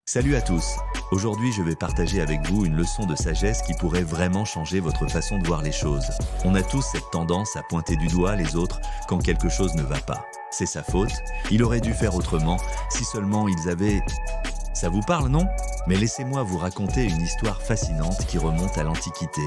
Salut à tous. Aujourd'hui, je vais partager avec vous une leçon de sagesse qui pourrait vraiment changer votre façon de voir les choses. On a tous cette tendance à pointer du doigt les autres quand quelque chose ne va pas. C'est sa faute, il aurait dû faire autrement, si seulement ils avaient... Ça vous parle, non? Mais laissez-moi vous raconter une histoire fascinante qui remonte à l'Antiquité.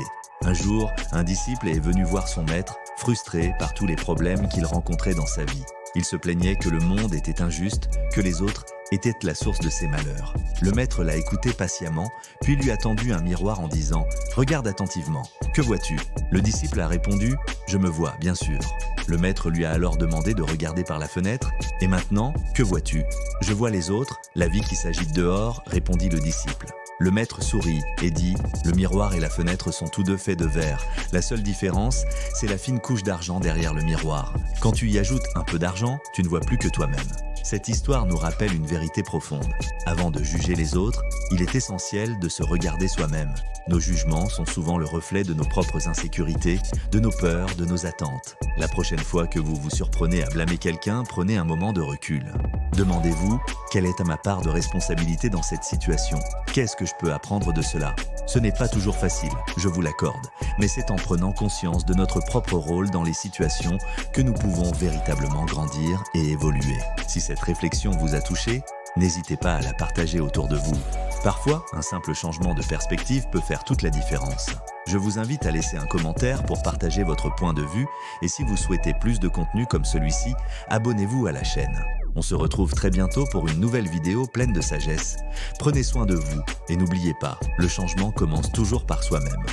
Un jour, un disciple est venu voir son maître, frustré par tous les problèmes qu'il rencontrait dans sa vie. Il se plaignait que le monde était injuste, que les autres étaient la source de ses malheurs. Le maître l'a écouté patiemment, puis lui a tendu un miroir en disant « Regarde attentivement, que vois-tu » Le disciple a répondu « Je me vois, bien sûr ». Le maître lui a alors demandé de regarder par la fenêtre « Et maintenant, que vois-tu » « Je vois les autres, la vie qui s'agite dehors », répondit le disciple. Le maître sourit et dit « Le miroir et la fenêtre sont tous deux faits de verre. La seule différence, c'est la fine couche d'argent derrière le miroir. Quand tu y ajoutes un peu d'argent, tu ne vois plus que toi-même. » Cette histoire nous rappelle une vérité profonde. Avant de juger les autres, il est essentiel de se regarder soi-même. Nos jugements sont souvent le reflet de nos propres insécurités, de nos peurs, de nos attentes. La prochaine fois que vous vous surprenez à blâmer quelqu'un, prenez un moment de recul. Demandez-vous, quelle est ma part de responsabilité dans cette situation? Qu'est-ce que je peux apprendre de cela? Ce n'est pas toujours facile, je vous l'accorde, mais c'est en prenant conscience de notre propre rôle dans les situations que nous pouvons véritablement grandir et évoluer. Si cette réflexion vous a touché, n'hésitez pas à la partager autour de vous. Parfois, un simple changement de perspective peut faire toute la différence. Je vous invite à laisser un commentaire pour partager votre point de vue et si vous souhaitez plus de contenu comme celui-ci, abonnez-vous à la chaîne. On se retrouve très bientôt pour une nouvelle vidéo pleine de sagesse. Prenez soin de vous et n'oubliez pas, le changement commence toujours par soi-même.